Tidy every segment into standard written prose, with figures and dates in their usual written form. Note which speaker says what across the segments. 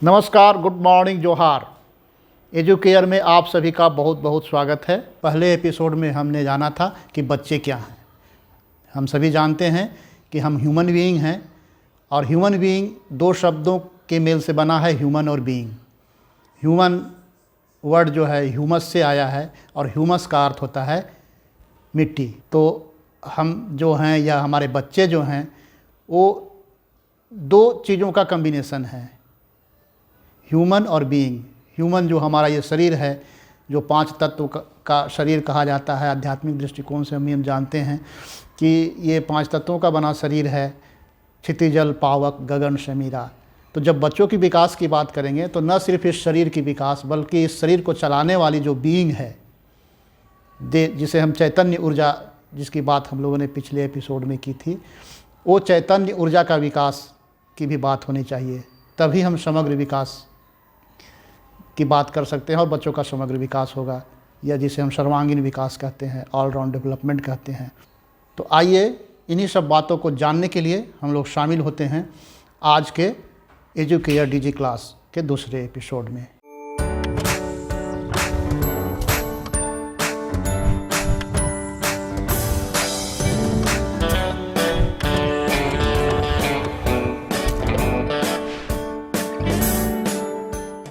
Speaker 1: नमस्कार, good morning, जोहार। Educare में आप सभी का बहुत बहुत स्वागत है। पहले एपिसोड में हमने जाना था कि बच्चे क्या हैं। हम सभी जानते हैं कि हम ह्यूमन बीइंग हैं और ह्यूमन बीइंग दो शब्दों के मेल से बना है, ह्यूमन और बीइंग। ह्यूमन वर्ड जो है ह्यूमस से आया है और ह्यूमस का अर्थ होता है मिट्टी। तो हम जो हैं या हमारे बच्चे जो हैं वो दो चीज़ों का कम्बिनेशन है, ह्यूमन और बीइंग। ह्यूमन जो हमारा ये शरीर है, जो 5 तत्व का शरीर कहा जाता है, आध्यात्मिक दृष्टिकोण से हम जानते हैं कि ये 5 तत्वों का बना शरीर है, क्षिति जल पावक गगन शमीरा। तो जब बच्चों की विकास की बात करेंगे तो न सिर्फ इस शरीर की विकास बल्कि इस शरीर को चलाने वाली जो बीइंग है, जिसे हम चैतन्य ऊर्जा, जिसकी बात हम लोगों ने पिछले एपिसोड में की थी, वो चैतन्य ऊर्जा का विकास की भी बात होनी चाहिए। तभी हम समग्र विकास की बात कर सकते हैं और बच्चों का समग्र विकास होगा, या जिसे हम सर्वांगीण विकास कहते हैं, ऑलराउंड डेवलपमेंट कहते हैं। तो आइए इन्हीं सब बातों को जानने के लिए हम लोग शामिल होते हैं आज के एजुकेयर डीजी क्लास के दूसरे एपिसोड में।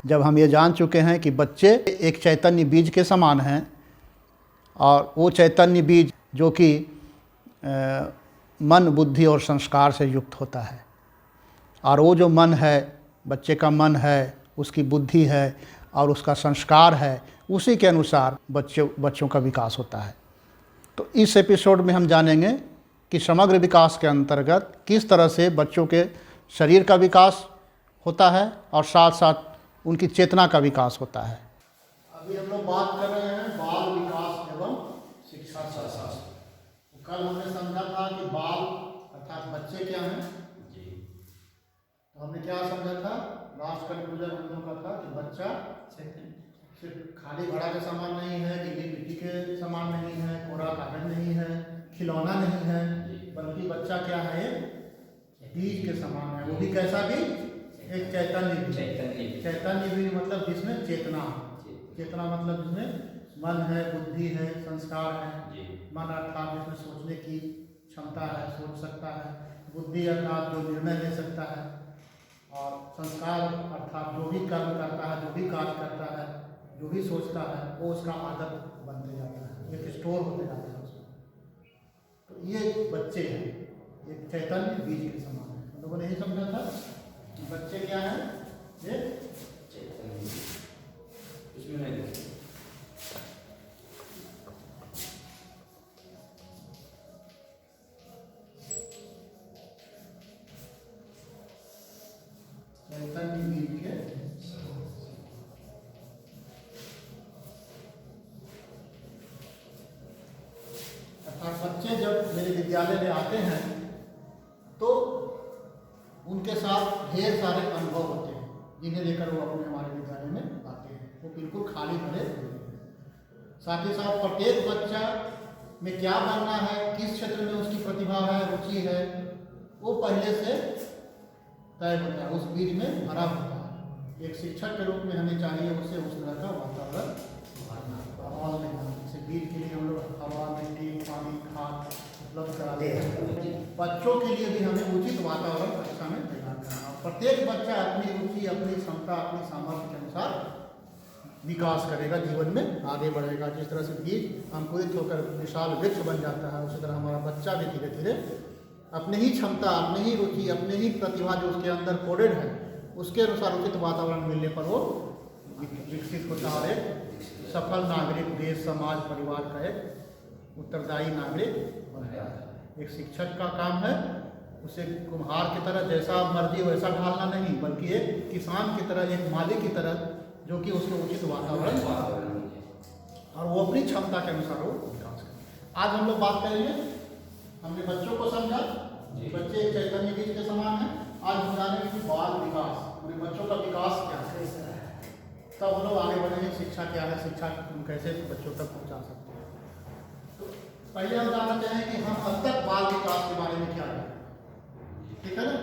Speaker 1: जब हम ये जान चुके हैं कि बच्चे एक चैतन्य बीज के समान हैं और वो चैतन्य बीज जो कि मन, बुद्धि और संस्कार से युक्त होता है, और वो जो मन है, बच्चे का मन है, उसकी बुद्धि है और उसका संस्कार है, उसी के अनुसार बच्चों का विकास होता है। तो इस एपिसोड में हम जानेंगे कि समग्र विकास के अंतर्गत किस तरह से बच्चों के शरीर का विकास होता है और साथ साथ उनकी चेतना का विकास होता है। अभी हम लोग बात कर रहे हैं बाल विकास एवं शिक्षा शास्त्र। तो कल हमने समझा था कि बाल अर्थात बच्चे क्या हैं जी। तो हमने क्या समझा था, लास्ट कंक्लूजन हम लोग का था कि बच्चा सिर्फ खाली घड़ा के समान नहीं है, गीली मिट्टी के समान नहीं है, कोरा कागज नहीं है, खिलौना नहीं है, बल्कि बच्चा क्या है, बीज के समान है। वो भी कैसा भी, एक चैतन्य बीज मतलब जिसमें चेतना मतलब जिसमें मन है, बुद्धि है, संस्कार है। मन अर्थात जिसमें सोचने की क्षमता है, सोच सकता है। बुद्धि अर्थात जो निर्णय ले सकता है, और संस्कार अर्थात जो भी कर्म करता है, जो भी कार्य करता है, जो भी सोचता है, वो उसका आदत बनते जाता है, एक स्टोर होते जाता है उसमें। तो ये बच्चे हैं, एक चैतन्य बीज के समान है। हम लोगों ने यही समझा था कि बच्चे क्या हैं, ये इसमें नहीं चैतन्य बीज के अर्थात बच्चे जब मेरे विद्यालय में आते हैं तो उनके साथ ढेर सारे अनुभव होते हैं जिन्हें लेकर वो अपने हमारे विद्यालय में आते हैं। वो बिल्कुल खाली भरे नहीं हैं। साथ ही साथ प्रत्येक बच्चा में क्या बनना है, किस क्षेत्र में उसकी प्रतिभा है, रुचि है, वो पहले से तय होता है, उस बीज में भरा होता है। एक शिक्षक के रूप में हमें चाहिए उसे उस तरह का वातावरण भरना। जैसे बीज के लिए हम लोग हवा, मिट्टी, पानी, खाद उपलब्ध कराते हैं, बच्चों के लिए भी हमें उचित वातावरण कक्षा में तैयार करना। प्रत्येक बच्चा अपनी रुचि, अपनी क्षमता, अपनी सामर्थ्य के अनुसार विकास करेगा, जीवन में आगे बढ़ेगा। जिस तरह से बीज अंकुरित होकर विशाल वृक्ष बन जाता है, उसी तरह हमारा बच्चा भी धीरे धीरे अपनी ही क्षमता, अपनी ही रुचि, अपनी ही प्रतिभा जो उसके अंदर कोडेड है, उसके अनुसार उचित वातावरण मिलने पर वो विकसित होता है और एक सफल नागरिक, देश, समाज, परिवार का एक उत्तरदायी नागरिक बनता है। एक शिक्षक का काम है उसे कुम्हार की तरह जैसा मर्जी वैसा ढालना नहीं, बल्कि एक किसान की तरह, एक माली की तरह, जो कि उसको उचित वातावरण और वो अपनी क्षमता के अनुसार वो विकास करे। आज हम लोग बात करेंगे, हमने बच्चों को समझा, बच्चे एक चैतन्य बीज के समान है। आज हम जानेंगे कि बाल विकास, अपने बच्चों का विकास क्या है, तब हम लोग आगे बढ़ेंगे। शिक्षा क्या है, शिक्षा हम कैसे बच्चों तक पहुंचा सकते हैं। तो पहले हम जानना चाहें कि हम अब तक बाल विकास के बारे में क्या जाने, ठीक है ना।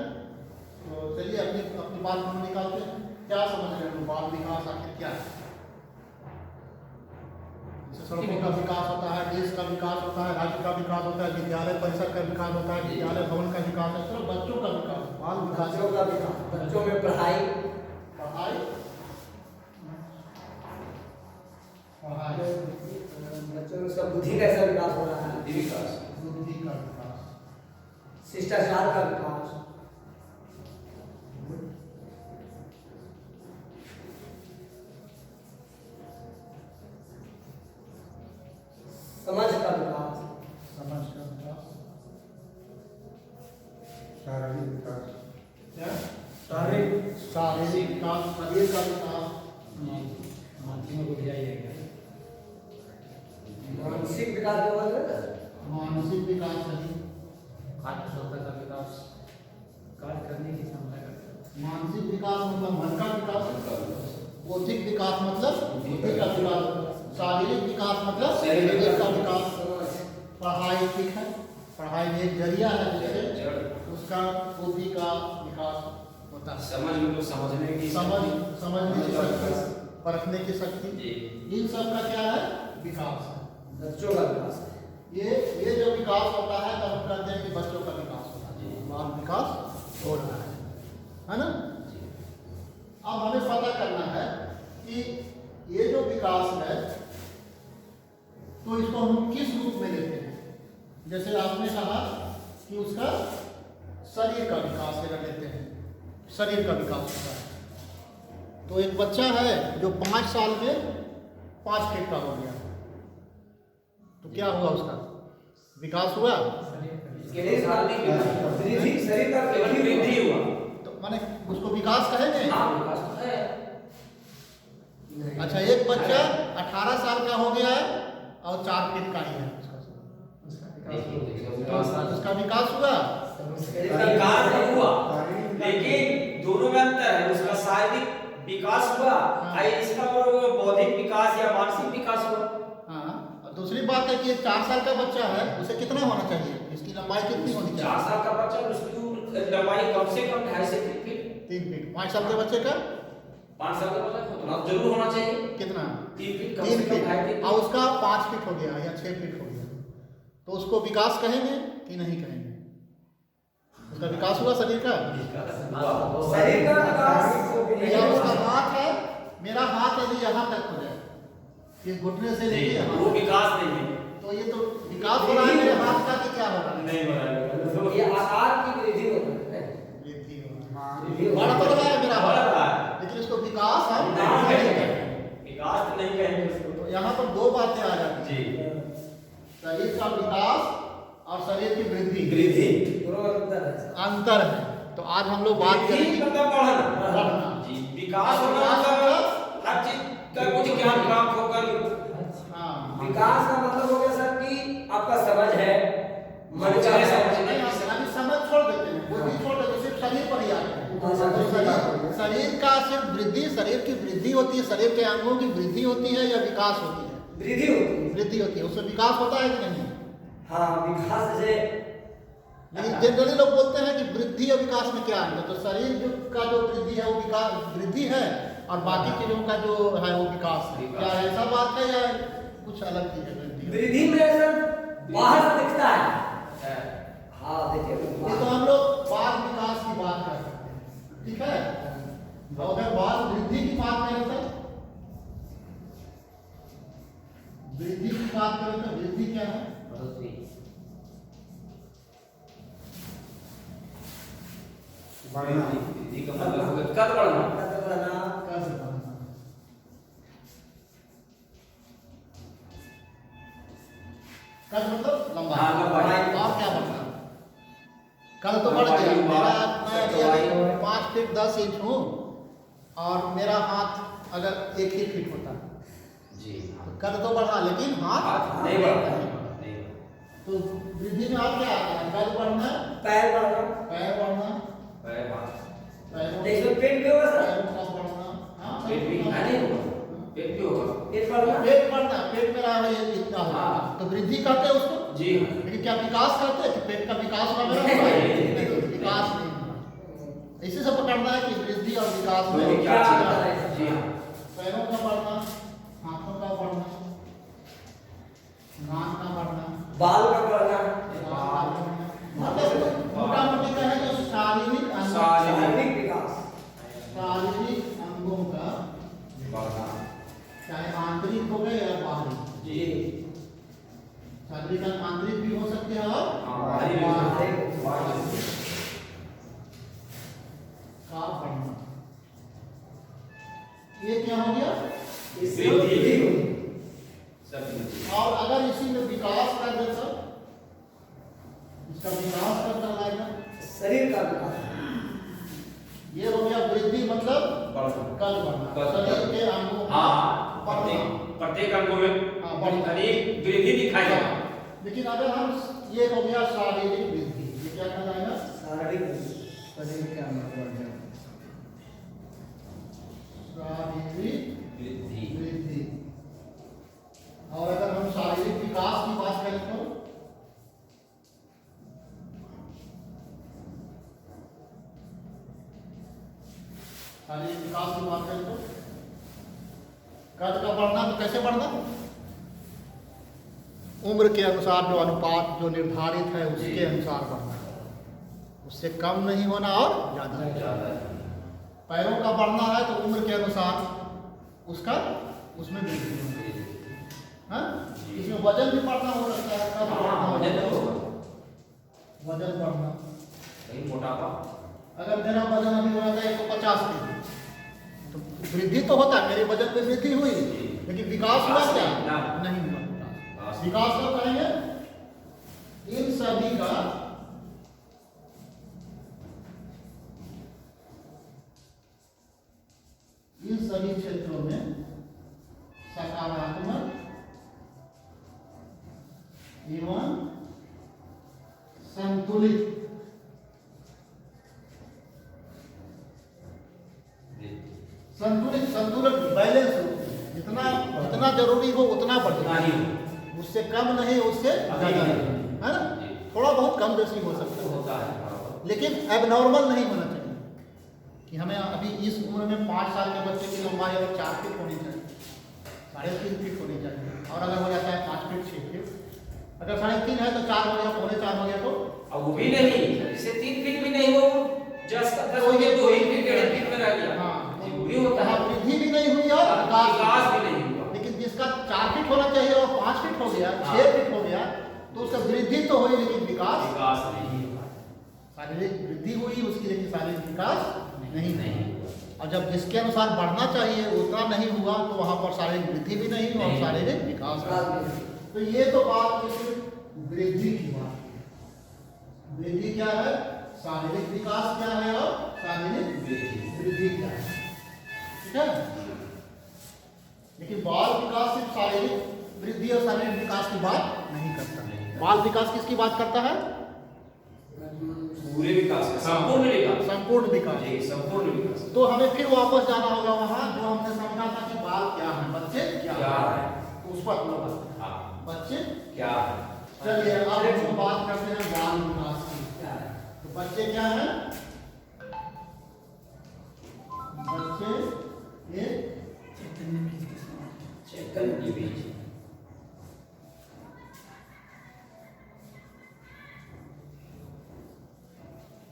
Speaker 1: तो चलिए अपनी अपनी बात हम निकालते हैं। क्या समझ रहे हैं बाल विकास आखिर क्या है? जैसे सड़कों का विकास होता है, देश का विकास होता है, राज्य का विकास होता है, विद्यालय परिसर का विकास होता है, विद्यालय भवन का विकास है, सिर्फ बच्चों का विकास, बाल विकास,
Speaker 2: बच्चों का विकास, बच्चों में पढ़ाई
Speaker 1: पढ़ाई
Speaker 2: बच्चों में उसका बुद्धि कैसा विकास हो रहा है,
Speaker 1: बुद्धि का विकास,
Speaker 2: शिष्टाचार का विकास, समझ का विकास,
Speaker 1: समझ का विकास,
Speaker 3: शारीरिक विकास,
Speaker 1: क्या
Speaker 2: शारीरिक
Speaker 1: शारीरिक विकास, शरीर का विकास,
Speaker 2: मानसिक विकास जो बोल रहे हैं,
Speaker 1: मानसिक विकास सही,
Speaker 4: का विकास, कार्य करने की क्षमता का,
Speaker 1: मानसिक विकास मतलब मन का विकास, बौद्धिक विकास मतलब बुद्धि का विकास, शारीरिक विकास मतलब शरीर का विकास। पढ़ाई ठीक है, पढ़ाई एक जरिया है जिससे उसका बुद्धि का विकास होता है।
Speaker 4: समझ मतलब समझने की
Speaker 1: समझने की शक्ति, परखने की शक्ति, इन सब का क्या है विकास है।
Speaker 2: बच्चों का विकास,
Speaker 1: ये जो विकास होता है तब हम कहते हैं कि बच्चों का विकास होता है, बाल विकास हो रहा है ना। अब हमें पता करना है कि ये जो विकास है तो इसको हम किस रूप में लेते हैं। जैसे आपने कहा कि उसका शरीर का विकास अगर लेते हैं, शरीर का विकास होता है, तो एक बच्चा है जो 5 साल में 5 फीट का हो गया, तो क्या हुआ उसका विकास हुआ,
Speaker 2: शरीर का केवल वृद्धि हुआ,
Speaker 1: तो माने उसको विकास कहेंगे।
Speaker 2: विकास तो है।
Speaker 1: अच्छा, एक बच्चा 18 साल का हो गया है और 4 फीट का ही है, उसका विकास हुआ।
Speaker 5: विकास नहीं हुआ, लेकिन दोनों में अंतर है। उसका शारीरिक विकास हुआ और इसका बौद्धिक विकास या मानसिक विकास हुआ।
Speaker 1: हाँ, और दूसरी बात है कि ये 4 साल का बच्चा है, उसे कितना होना चाहिए, इसकी लंबाई कितनी होनी
Speaker 5: 4
Speaker 1: चाहिए?
Speaker 5: साल का बच्चा, उसकी लंबाई कम से कम 2.5 से 3 फीट।
Speaker 1: 3 फीट। 5 साल के बच्चे का
Speaker 5: 5 साल का बच्चा उतना जरूर होना चाहिए,
Speaker 1: कितना?
Speaker 5: 3 फीट कम
Speaker 1: 3
Speaker 5: से कम,
Speaker 1: फीट।
Speaker 5: 2.5 फीट।
Speaker 1: और उसका 5 फीट हो गया या 6 फीट हो गया, तो उसको विकास कहेंगे कि नहीं कहेंगे? उसका विकास हुआ शरीर का।
Speaker 2: शरीर का विकास
Speaker 1: या उसका हाथ है, मेरा हाथ यदि यहाँ तक हो जाए, ये घुटने से लेके यहाँ,
Speaker 5: वो विकास नहीं है,
Speaker 1: तो ये तो विकास हो रहा है मेरे हाथ का कि क्या हो रहा है?
Speaker 5: नहीं हो रहा है।
Speaker 2: ये आकार की वृद्धि होता है।
Speaker 1: वृद्धि हो रहा है।
Speaker 2: वृद्धि हो
Speaker 1: बढ़ तो रहा है मेरा
Speaker 5: बढ़ रहा
Speaker 1: हाथ,
Speaker 5: है।
Speaker 1: लेकिन इसको विकास हम
Speaker 5: नहीं
Speaker 1: नहीं
Speaker 5: कहेंगे।
Speaker 1: कहेंगे।
Speaker 5: विकास तो नहीं कहेंगे उसको।
Speaker 1: तो यहाँ पर 2 बातें आ जाती हैं,
Speaker 5: जी,
Speaker 1: शरीर का विकास और शरीर की वृद्धि,
Speaker 5: वृद्धि
Speaker 2: दोनों में अंतर है।
Speaker 1: अंतर है। तो आज हम लोग बात
Speaker 5: वृद्धि
Speaker 1: करेंगे
Speaker 5: मतलब बढ़ना।
Speaker 1: बढ़ना।
Speaker 5: जी, विकास होना मतलब हर चीज का कुछ ज्ञान प्राप्त होकर।
Speaker 1: हाँ,
Speaker 2: विकास का मतलब हो गया सर कि आपका समझ है, मन का है,
Speaker 1: नहीं, अभी समझ छोड़ देते हैं, बुद्धि छोड़ देते हैं, सिर्फ शरीर पर ही आते हैं। तो शरीर का सिर्फ वृद्धि, शरीर की वृद्धि होती है, शरीर के अंगों की वृद्धि होती है या विकास होती है?
Speaker 2: वृद्धि होती है।
Speaker 1: वृद्धि होती है, उसमें विकास होता है कि नहीं?
Speaker 2: हाँ, विकास से
Speaker 1: लेकिन जनरली लोग बोलते हैं कि वृद्धि और विकास में क्या है, तो शरीर का जो वृद्धि है वो विकास वृद्धि है और बाकी चीजों का जो है वो विकास है। क्या ऐसा बात है या कुछ अलग चीज है?
Speaker 2: वृद्धि में सर बाहर से दिखता है। हाँ, देखिए
Speaker 1: ये तो हम लोग बाल विकास की बात कर सकते हैं, ठीक है। और अगर बाल वृद्धि की बात करें तो वृद्धि की बात करें तो वृद्धि क्या है?
Speaker 5: वृद्धि का मतलब हो गया कद बढ़ना।
Speaker 2: कद बढ़ना,
Speaker 1: कद बढ़ना। कद मतलब लंबाई।
Speaker 5: हाँ, लंबाई।
Speaker 1: और क्या बढ़ना? कद तो बढ़ गया, मेरा मैं 5 फीट 10 इंच हूँ और मेरा हाथ अगर 1 ही फीट होता है,
Speaker 5: जी,
Speaker 1: कद तो बढ़ा लेकिन हाथ
Speaker 5: नहीं बढ़ता।
Speaker 1: तो वृद्धि में आप क्या आता है? कद बढ़ना,
Speaker 2: पैर बढ़ना,
Speaker 1: पैर बढ़ना,
Speaker 5: पैर हाथ
Speaker 1: पैरों
Speaker 2: इसमें पेट भी होगा सर,
Speaker 1: पैरों का बढ़ना, हाँ,
Speaker 5: पेट भी नहीं होगा, पेट भी होगा।
Speaker 2: पेट बढ़ना,
Speaker 1: पेट बढ़ना, पेट मेरा ये इतना होगा,
Speaker 5: हाँ।
Speaker 1: तो वृद्धि कहते हैं उसको।
Speaker 5: जी,
Speaker 1: लेकिन क्या विकास करते हैं कि पेट का विकास होगा मेरा?
Speaker 5: नहीं।
Speaker 1: नहीं, तो विकास नहीं होगा। इसी से पकड़ना है कि वृद्धि और विकास में
Speaker 5: में
Speaker 2: क्या
Speaker 5: क्या
Speaker 2: अंतर है?
Speaker 5: जी हाँ
Speaker 1: पैरों का बढ़ना, हाथों का बढ़ना, कान का बढ़ना,
Speaker 2: बाल का बढ़ना,
Speaker 1: मतलब मोटा मोटी का है जो शारीरिक
Speaker 2: शारीरिक विकास,
Speaker 1: शारीरिक अंगों का
Speaker 5: बढ़ना
Speaker 1: चाहे आंतरिक हो गए या बाहरी,
Speaker 5: जी
Speaker 1: शारीरिक अंग आंतरिक भी हो सकते हैं और
Speaker 5: बाहरी भी हो सकते हैं।
Speaker 1: का बढ़ना। ये क्या हो गया?
Speaker 5: वृद्धि सब वृद्धि।
Speaker 1: और अगर इसी में विकास कर दे तो इसका विकास कर करवाएगा।
Speaker 2: शरीर का विकास,
Speaker 1: ये हो गया वृद्धि मतलब
Speaker 5: बढ़ना
Speaker 1: कल बढ़ना,
Speaker 5: कल
Speaker 1: शरीर के अंगों का
Speaker 5: हाँ
Speaker 1: बढ़ना।
Speaker 5: प्रत्येक अंगों में
Speaker 1: हाँ, बढ़ना।
Speaker 5: अनेक वृद्धि दिखाई देगा।
Speaker 1: लेकिन अगर हम ये हो गया शारीरिक वृद्धि, ये क्या कहलाएगा?
Speaker 2: शारीरिक
Speaker 4: शरीर के अंदर
Speaker 1: शारीरिक
Speaker 5: वृद्धि
Speaker 1: वृद्धि। और अगर हम शारीरिक विकास की बात करें तो शारीरिक विकास की बात करें तो कद का बढ़ना, तो कैसे बढ़ना? उम्र के अनुसार जो अनुपात जो निर्धारित है उसके अनुसार बढ़ना, उससे कम नहीं होना और ज्यादा नहीं।
Speaker 5: ज्यादा
Speaker 1: पैरों का बढ़ना है तो उम्र के अनुसार उसका उसमें वृद्धि होगी। हाँ? इसमें वजन भी बढ़ना हो सकता है, कद बढ़ना
Speaker 5: हाँ
Speaker 1: हो
Speaker 5: वजन
Speaker 1: सकता
Speaker 5: तो
Speaker 1: है, वजन बढ़ना।
Speaker 5: कहीं मोटापा
Speaker 1: अगर मेरा वजन अभी हो जाता है 150 kg, तो वृद्धि तो होता है, मेरे वजन में वृद्धि हुई, लेकिन विकास हुआ क्या? नहीं हुआ विकास। विकास कब करेंगे? इन सभी का इन सभी क्षेत्रों में सकारात्मक एवं संतुलित संतुलन बैलेंस हो, जितना जितना जरूरी हो उतना
Speaker 5: उतना
Speaker 1: बढ़ना,
Speaker 5: ही हो।
Speaker 1: उससे कम नहीं उससे ज्यादा नहीं, है ना? थोड़ा बहुत कम बेसी हो सकता है,
Speaker 5: होता है
Speaker 1: लेकिन एबनॉर्मल नहीं होना चाहिए कि हमें अभी इस उम्र में 5 साल के बच्चे की लंबाई अगर 4 फीट होनी चाहिए, 3.5 फीट होनी चाहिए, और अगर हो जाता है 5 फीट 6 फीट, अगर 3.5 है तो 4 हो गया, 4.5 हो गया, तो
Speaker 5: अब वो भी नहीं, जैसे 3 फीट भी नहीं हो, जस्ट 10 हो गया, 2 ही फीट 1.5 फीट में रह गया।
Speaker 1: हाँ,
Speaker 5: ये वो भी होता है।
Speaker 1: वृद्धि भी नहीं हुई और
Speaker 5: विकास भी नहीं हुआ।
Speaker 1: लेकिन जिसका 4 फीट होना चाहिए और 5 फीट हो गया,
Speaker 5: हाँ।
Speaker 1: 6 फीट हो गया, तो उसका वृद्धि तो हुई लेकिन विकास,
Speaker 5: विकास नहीं हुआ।
Speaker 1: शारीरिक वृद्धि हुई उसकी, लेकिन शारीरिक विकास नहीं
Speaker 5: नहीं
Speaker 1: हुआ।
Speaker 5: हुआ।
Speaker 1: और जब जिसके अनुसार बढ़ना चाहिए उतना नहीं हुआ, तो वहां पर शारीरिक वृद्धि भी नहीं और
Speaker 5: नहीं।
Speaker 1: शारीरिक विकास
Speaker 2: विकास
Speaker 1: भी
Speaker 2: भी
Speaker 1: नहीं। तो ये तो बात हुई सिर्फ वृद्धि की बात। वृद्धि क्या है? शारीरिक विकास क्या है और शारीरिक वृद्धि क्या है, ठीक है? लेकिन बाल विकास सिर्फ शारीरिक वृद्धि और शारीरिक विकास की बात नहीं करता है। बाल विकास किसकी बात करता है?
Speaker 5: पूरे विकास का संपूर्ण विकास।
Speaker 1: संपूर्ण विकास।
Speaker 5: जी संपूर्ण विकास।
Speaker 1: तो हमें फिर वापस जाना होगा वहां जो हमने समझा था कि बाल क्या है, बच्चे क्या है, तो उस पर हम लोग आते हैं।
Speaker 5: हाँ
Speaker 1: बच्चे
Speaker 5: क्या है?
Speaker 1: चलिए अब हम बात करते हैं बाल विकास की। तो बच्चे क्या है? बच्चे एक
Speaker 5: चैतन्य बीज।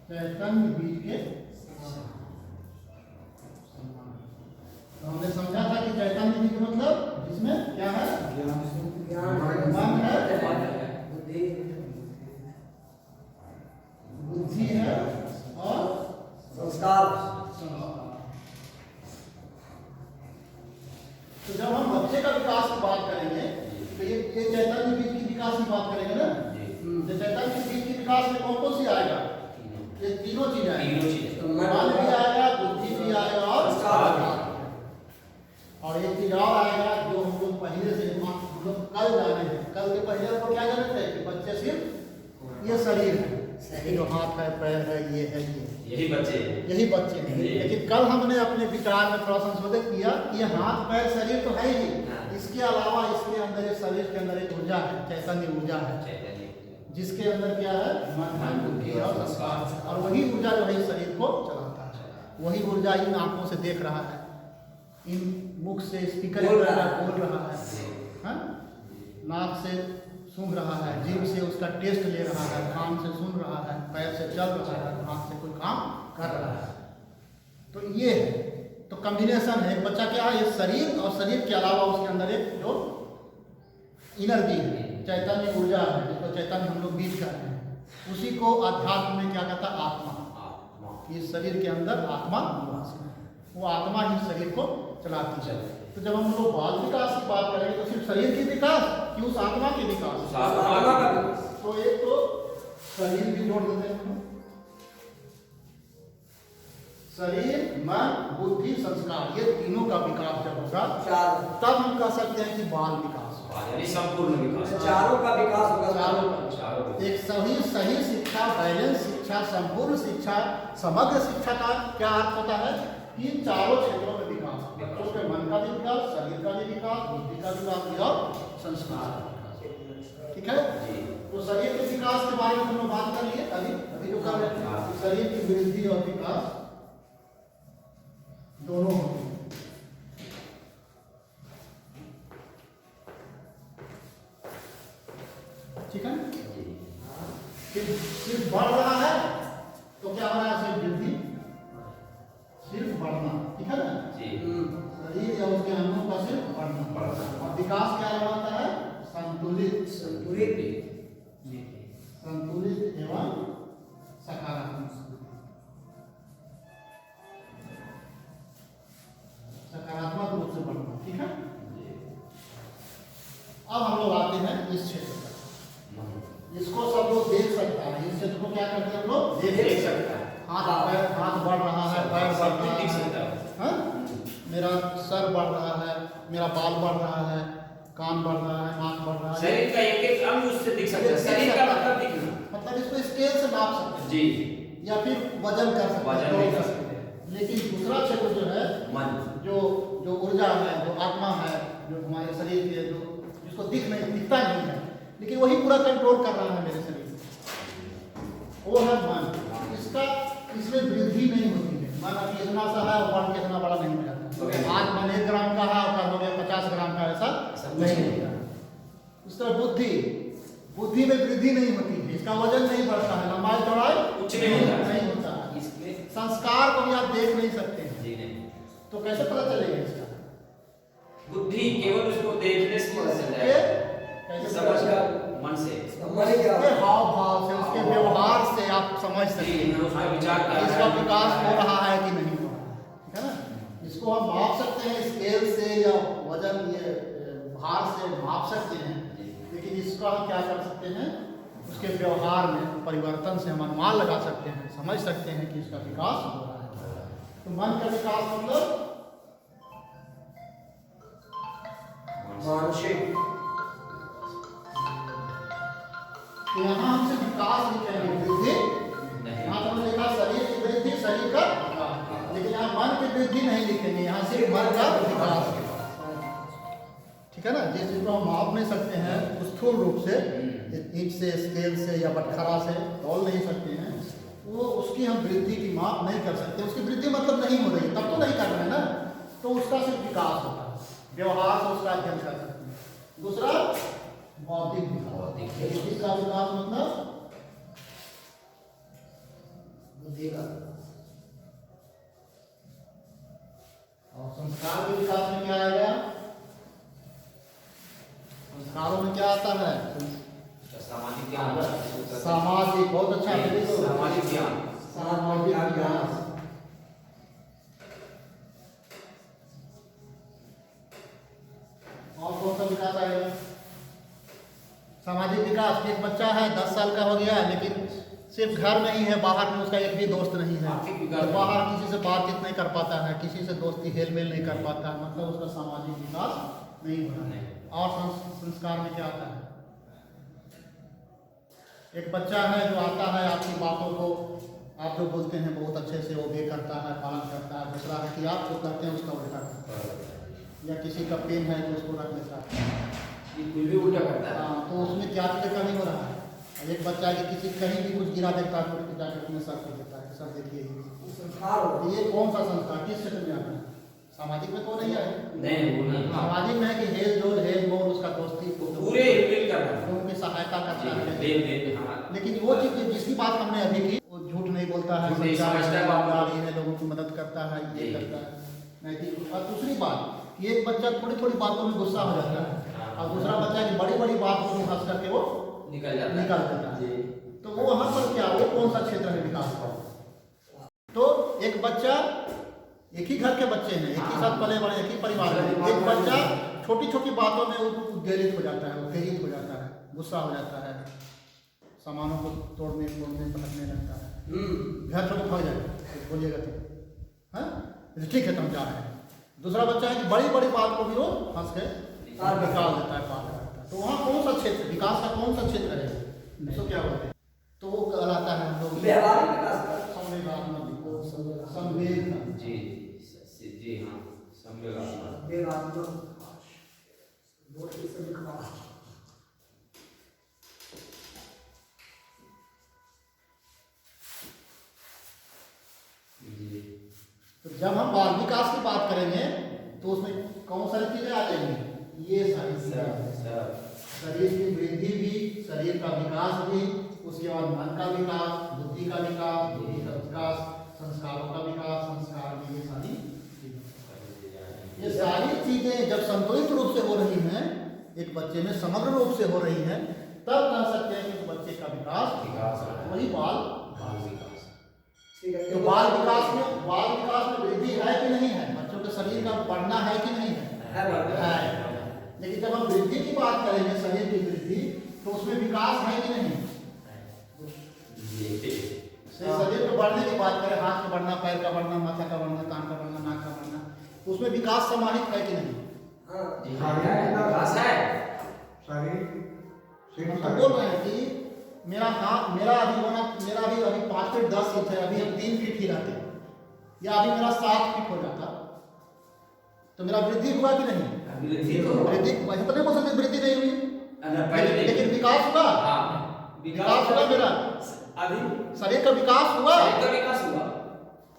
Speaker 1: चैतन्य बीज के तो हमने समझा था कि चैतन्य बीज मतलब जिसमें क्या है? मन है, बुद्धि है और
Speaker 2: संस्कार।
Speaker 1: तो जब हम बच्चे का विकास की बात करेंगे तो ये चैतन्य बीज की विकास की बात करेंगे ना। तो चैतन्य बीज की विकास में कौन कौन सी आएगा? ये तीनों चीज आएगी,
Speaker 5: तीनों चीजें।
Speaker 1: मन भी आएगा, बुद्धि भी आएगा और
Speaker 2: संस्कार भी।
Speaker 1: और एक चीज और आएगा जो हम लोग पहले से हम लोग कल जाने हैं। कल के पहले हम लोग क्या जानते थे कि बच्चे सिर्फ ये शरीर है, ये जो हाथ है, पैर है, ये है,
Speaker 5: यही बच्चे हैं।
Speaker 1: यही बच्चे हैं।
Speaker 5: जी।
Speaker 1: लेकिन कल हमने अपने विचार में थोड़ा संशोधन किया कि ये हाथ पैर शरीर तो है ही,
Speaker 5: हाँ।
Speaker 1: इसके अलावा इसके अंदर ये शरीर के अंदर एक ऊर्जा है, चैतन्य ऊर्जा है,
Speaker 5: चैतन्य।
Speaker 1: जिसके अंदर क्या है? मन है, बुद्धि और संस्कार है। और वही ऊर्जा जो है इस शरीर को चलाता है। वही ऊर्जा इन आंखों से देख रहा है, इन मुख से स्पीकर
Speaker 2: बोल रहा
Speaker 1: है, हाँ? नाक से सूंघ रहा है, जीभ से उसका टेस्ट ले रहा है, कान से सुन रहा है, पैर से चल रहा है, हाथ से कोई काम कर रहा है। तो ये है, तो कॉम्बिनेशन है। एक बच्चा क्या है, ये शरीर और शरीर के अलावा उसके अंदर एक जो एनर्जी है, चैतन्य ऊर्जा है, जिसको चैतन्य हम लोग बीज कहते हैं, उसी को अध्यात्म में क्या कहता है, आत्मा। इस शरीर के अंदर आत्मा निवास है, वो आत्मा ही शरीर को चलाती है। तो जब हम लोग बाल विकास की बात करेंगे तो सिर्फ शरीर की विकास कि उस आत्मा के विकास,
Speaker 2: आत्मा का विकास।
Speaker 1: तो एक तो शरीर भी जोड़ देते हैं हम, शरीर, मन, बुद्धि, संस्कार, ये तीनों का विकास जब होगा
Speaker 2: चार,
Speaker 1: तब हम कह सकते हैं कि बाल विकास होगा।
Speaker 5: यानी संपूर्ण विकास,
Speaker 2: चारों का विकास होगा।
Speaker 1: चारों एक सही शिक्षा, बैलेंस शिक्षा, संपूर्ण शिक्षा, समग्र शिक्षा का क्या अर्थ होता है, इन चारों क्षेत्रों में विकास, बच्चों के मन का भी विकास, शरीर का भी विकास, बुद्धि का विकास और संस्कार का विकास। ठीक है, तो शरीर के विकास के बारे में हम लोग बात कर लिए अभी जो कर रहे थे, शरीर की वृद्धि और विकास दोनों होते हैं। ठीक है, सिर्फ बढ़ रहा है तो क्या हो रहा है, सिर्फ वृद्धि, सिर्फ बढ़ना। ठीक है ना, शरीर या उसके अंगों का सिर्फ बढ़ना, और विकास क्या रहता है, संतुलित एवं सकारात्मक, सकारात्मक रूप से बढ़ना। ठीक है, अब हम लोग आते हैं इस क्षेत्र पर, इसको सब लोग देख सकता है, इस क्षेत्र को क्या करते हैं हम लोग, देख सकता है। हाथ बढ़ रहा है, पैर बढ़ रहा है, हाँ? मेरा सर बढ़ रहा है, मेरा बाल बढ़ रहा है, कान बढ़ रहा है, नाक बढ़ रहा है,
Speaker 5: शरीर का एक एक अंग उससे दिख सकता है। शरीर का मतलब दिखना,
Speaker 1: मतलब इसको स्केल से नाप सकते हैं
Speaker 5: जी,
Speaker 1: या फिर वजन कर सकते
Speaker 5: वजन
Speaker 1: हैं,
Speaker 5: भी कर सकते हैं।
Speaker 1: लेकिन दूसरा क्षेत्र जो है,
Speaker 5: मन,
Speaker 1: जो ऊर्जा है, जो आत्मा है, जो हमारे शरीर के, जो जिसको दिखता नहीं है, लेकिन वही पूरा कंट्रोल कर रहा है मेरे शरीर को, वो है मन। इसमें वृद्धि नहीं होती है, मन अभी इतना सा है और बढ़ के इतना बड़ा नहीं हो जाता। आज मन 1 ग्राम का है और कल हो गया 50 ग्राम का, ऐसा नहीं होता। उस तरह बुद्धि में वृद्धि नहीं होती है, इसका वजन नहीं बढ़ता है, लंबाई चौड़ाई
Speaker 5: कुछ नहीं
Speaker 1: होता है। संस्कार को भी आप देख नहीं सकते हैं
Speaker 5: जी नहीं,
Speaker 1: तो कैसे पता चलेगा इसका,
Speaker 5: बुद्धि केवल उसको देखने से पता चल
Speaker 1: ये
Speaker 5: जाएगा,
Speaker 1: कैसे
Speaker 5: समझ
Speaker 1: पता
Speaker 5: कर मन से,
Speaker 1: उसके हाव भाव से, उसके व्यवहार से आप समझ सकते हैं
Speaker 5: उसका विचार क्या है,
Speaker 1: इसका विकास हो रहा है कि नहीं हो रहा है। ठीक है ना, इसको हम माप सकते हैं स्केल से या वजन, ये भार से माप सकते हैं, लेकिन इसका हम क्या कर सकते हैं, उसके व्यवहार में परिवर्तन से हम अनुमान लगा सकते हैं, समझ सकते हैं कि इसका विकास हो रहा है। तो मन का विकास मतलब
Speaker 2: मानसिक,
Speaker 1: तो यहाँ हमसे विकास लिखेंगे, वृद्धि
Speaker 5: नहीं,
Speaker 1: यहाँ तो लिखा शरीर की वृद्धि, शरीर का विकास, लेकिन यहाँ मन की वृद्धि नहीं लिखेंगे, यहाँ सिर्फ मन का विकास। ठीक है ना, जिस चीज को हम माप नहीं सकते हैं स्थूल रूप से, ईंट से, स्केल से या बटखरा से तौल नहीं सकते हैं, वो उसकी हम वृद्धि की माप नहीं कर सकते। उसकी वृद्धि मतलब नहीं हो रही है, तब तो नहीं कर रहे हैं ना, तो उसका सिर्फ विकास होता है, व्यवहार से उसका अध्ययन कर सकते हैं। दूसरा बौद्धिक विकास, बुद्धि का विकास मतलब बुद्धि का, और संस्कार के विकास में क्या आएगा, संस्कारों में क्या आता है,
Speaker 5: सामाजिक ज्ञान,
Speaker 1: सामाजिक, बहुत अच्छा,
Speaker 5: सामाजिक ज्ञान,
Speaker 1: सामाजिक ज्ञान, और कौन सा विकास आएगा, सामाजिक विकास। एक बच्चा है 10 साल का हो गया है, लेकिन सिर्फ घर में ही है, बाहर में उसका एक भी दोस्त नहीं है, तो बाहर किसी से बातचीत नहीं कर पाता है, किसी से दोस्ती हेल मेल नहीं कर पाता है, मतलब उसका सामाजिक विकास नहीं हो रहा है। और संस्कार में क्या आता है, एक बच्चा है जो आता है, आपकी बातों को आप जो बोलते हैं बहुत अच्छे से ओबे करता है, पालन करता है। दूसरा है कि आप जो करते हैं उसका उल्टा करता है, या किसी का पेन है तो उसको रख लेता है,
Speaker 5: ये कुछ भी उल्टा करता है।
Speaker 1: हाँ, तो उसमें क्या की कमी हो रहा है, एक बच्चा है कि किसी कहीं भी कुछ गिरा देता है तो जाकर अपने सर कर देता है कि सर देखिए
Speaker 2: संस्कार
Speaker 1: तो ये कौन सा संस्कार किस क्षेत्र में आता है? सामाजिक में तो नहीं आए।
Speaker 5: नहीं वो नहीं
Speaker 1: सामाजिक में है कि हेल जोल हेल मोल उसका दोस्ती
Speaker 5: पूरे हिलमिल कर रहा है
Speaker 1: लोगों की सहायता करता है।
Speaker 5: देव देव हाँ
Speaker 1: लेकिन वो चीज जिसकी बात हमने अभी की वो झूठ नहीं बोलता है,
Speaker 5: झूठ नहीं
Speaker 1: सच्चा
Speaker 5: समझता है,
Speaker 1: ईमानदारी है, लोगों की मदद करता है, ये
Speaker 5: जी।
Speaker 1: करता है नैतिक। और दूसरी बात कि एक बच्चा थोड़ी थोड़ी बातों में गुस्सा हो जाता है और दूसरा बच्चा की बड़ी बड़ी बातों में हंस करके वो
Speaker 5: निकल जाता
Speaker 1: निकाल देता है।
Speaker 5: जी
Speaker 1: तो वो वहां पर क्या वो कौन सा क्षेत्र में विकास हुआ? तो एक बच्चा एक ही घर के बच्चे हैं, एक ही साथ पले बड़े, एक ही परिवार में, एक बच्चा छोटी छोटी बातों में उद्वेलित हो जाता है, उत्तेजित हो जाता है, गुस्सा हो जाता है, सामानों को तोड़ने फोड़ने पटकने लगता है। घर छोड़ भाग जाए बोलिएगा तो हाँ ठीक है तो हम जा रहे हैं। दूसरा बच्चा है कि बड़ी बड़ी बात को भी वो हंस के निकाल देता है, पार करता है। तो वहाँ कौन सा क्षेत्र विकास का कौन सा क्षेत्र है? तो क्या बोलते हैं? तो वो कहलाता है हम लोग
Speaker 2: व्यवहारिक विकास का
Speaker 1: संवेगात्मक संवेद
Speaker 5: जी जी हाँ संवेगात्मक
Speaker 2: वेगात्मक बहुत ही सही कहा।
Speaker 5: जी
Speaker 1: तो जब हम बाल विकास की बात करेंगे तो उसमें कौन सारी चीजें आ जाएंगी? ये सारी चीजें आ जाएंगी। शरीर की वृद्धि भी, शरीर का विकास भी, उसके बाद मन का विकास, बुद्धि का विकास, बुद्धि का विकास, संस्कारों का विकास, संस्कार में ये सारी चीजें, ये सारी चीजें जब संतुलित रूप से हो रही हैं, एक बच्चे में समग्र रूप से हो रही हैं, तब कह सकते हैं कि उस बच्चे का विकास वही बाल
Speaker 5: विकास।
Speaker 2: ठीक है।
Speaker 1: तो बाल विकास में वृद्धि है कि नहीं है? बच्चों के शरीर का बढ़ना है कि नहीं है? है। लेकिन जब हम वृद्धि की बात करेंगे, शरीर की वृद्धि, तो उसमें विकास है कि नहीं? शरीर के बढ़ने की बात करें, हाथ का बढ़ना, पैर का बढ़ना, माथा का बढ़ना, कान का बढ़ना, नाक का बढ़ना, उसमें विकास समाहित है कि नहीं?
Speaker 5: विकास है
Speaker 1: हम तो बोल रहे हैं कि मेरा अभी 5 फीट 10 इंच है, अभी हम 3 फीट ही रहते हैं, या अभी मेरा 7 फीट हो जाता, तो मेरा वृद्धि हुआ कि नहीं? वृद्धि वैसे तो नहीं बोल सकते वृद्धि नहीं हुई, लेकिन विकास हुआ। विकास हुआ मेरा
Speaker 5: अभी
Speaker 1: शरीर का विकास हुआ।
Speaker 5: शरीर का विकास हुआ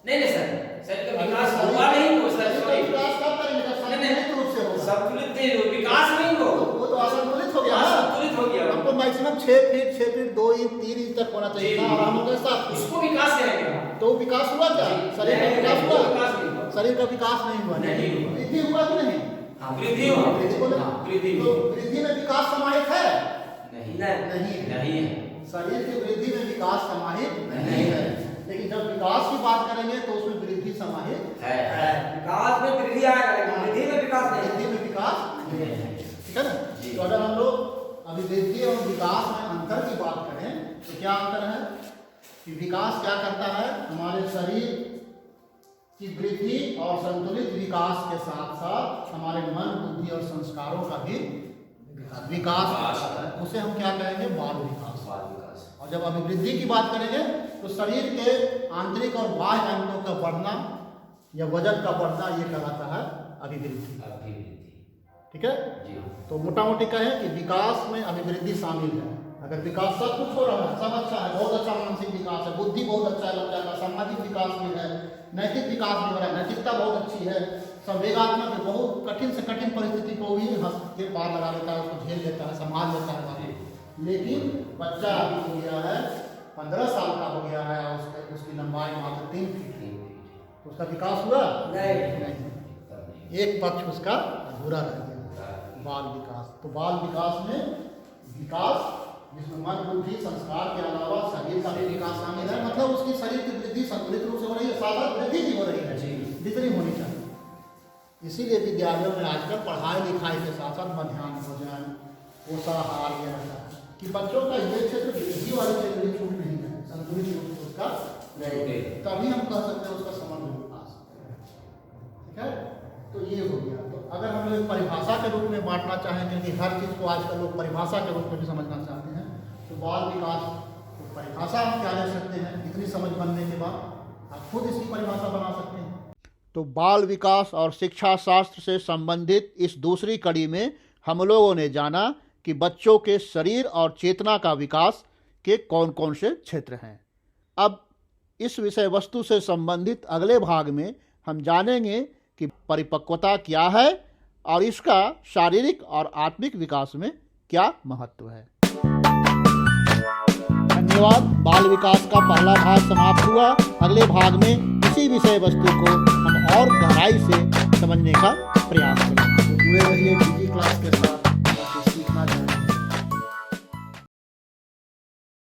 Speaker 5: नहीं सर, शरीर का विकास हुआ नहीं हो सर,
Speaker 1: शरीर का विकास कब करेंगे? जब संतुलित रूप से होगा।
Speaker 5: संतुलित नहीं हो, विकास नहीं हो,
Speaker 1: वो तो असंतुलित हो गया।
Speaker 5: संतुलित हो गया।
Speaker 1: हमको मैक्सिमम 6 फीट 2 इंच 3 इंच तक होना चाहिए था, और हम लोग 7 फीट।
Speaker 5: उसको विकास करेंगे।
Speaker 1: तो विकास हुआ क्या? शरीर का विकास हुआ?
Speaker 5: विकास नहीं हुआ।
Speaker 1: शरीर का विकास नहीं हुआ।
Speaker 5: नहीं हुआ।
Speaker 1: वृद्धि हुआ कि नहीं?
Speaker 5: हाँ वृद्धि हुआ।
Speaker 1: वृद्धि बोले
Speaker 5: वृद्धि
Speaker 1: तो वृद्धि में विकास समाहित है?
Speaker 5: नहीं
Speaker 1: नहीं
Speaker 5: है।
Speaker 1: शरीर की वृद्धि में विकास समाहित नहीं है, लेकिन जब विकास की बात करेंगे तो उसमें वृद्धि समाहित
Speaker 5: है।
Speaker 2: विकास में वृद्धि आएगा, लेकिन वृद्धि में विकास नहीं।
Speaker 1: वृद्धि में विकास नहीं है, ठीक है ना? तो अगर हम लोग अभी वृद्धि और विकास में अंतर की बात करें तो क्या अंतर है कि विकास क्या करता है? हमारे शरीर की वृद्धि और संतुलित विकास के साथ साथ हमारे मन, बुद्धि और संस्कारों का भी विकास करता है, उसे हम क्या कहेंगे? बाल विकास। और जब अभिवृद्धि की बात करेंगे तो शरीर के आंतरिक और बाह्य अंगों का बढ़ना या वजन का बढ़ना, ये कहलाता है अभिवृद्धि। ठीक है? तो मोटा मोटी कहें कि विकास में अभिवृद्धि शामिल है। अगर विकास सब कुछ हो रहा है, सब अच्छा है, बहुत अच्छा मानसिक विकास है, बुद्धि बहुत अच्छा है बच्चा का, सामाजिक विकास भी है, नैतिक विकास भी हो रहा है, नैतिकता बहुत अच्छी है, संवेगात्मक बहुत कठिन से कठिन परिस्थिति को भी हंस के पार लगा लेता है, उसको झेल लेता है, संभाल लेता है। लेकिन बच्चा अभी हो गया है 15 साल का हो गया है और उसकी लंबाई मात्र 3 फीट है, तो उसका विकास हुआ? नहीं। एक पक्ष उसका अधूरा रह गया, बाल विकास। तो बाल विकास में विकास जिसमें मन, बुद्धि, संस्कार के अलावा शरीर का भी विकास शामिल है, मतलब उसकी शरीर की वृद्धि संतुलित रूप से हो रही है, साधारण वृद्धि भी हो रही है जितनी होनी चाहिए। इसीलिए विद्यालयों में आजकल पढ़ाई लिखाई के साथ साथ मध्याह्न भोजन, पोषाहार ये रहता है कि बच्चों का ये क्षेत्र वृद्धि वाले क्षेत्र में छूट नहीं है, संतुलित रूप से उसका रहे, तभी हम कह सकते हैं उसका समग्र विकास। ठीक है? तो ये हो गया। तो अगर हम लोग परिभाषा के रूप में बांटना चाहें, क्योंकि हर चीज़ को आजकल लोग परिभाषा के रूप में भी समझना चाहते हैं, तो बाल विकास तो परिभाषा हम क्या ले सकते हैं? इतनी समझ बनने के बाद आप खुद इसकी परिभाषा बना सकते हैं। तो बाल विकास और शिक्षा शास्त्र से संबंधित इस दूसरी कड़ी में हम लोगों ने जाना कि बच्चों के शरीर और चेतना का विकास के कौन कौन से क्षेत्र हैं। अब इस विषय वस्तु से संबंधित अगले भाग में हम जानेंगे कि परिपक्वता क्या है और इसका शारीरिक और आत्मिक विकास में क्या महत्व है। धन्यवाद। बाल विकास का पहला भाग समाप्त हुआ। अगले भाग में इसी विषय वस्तु को हम और गहराई से समझने का प्रयास करेंगे।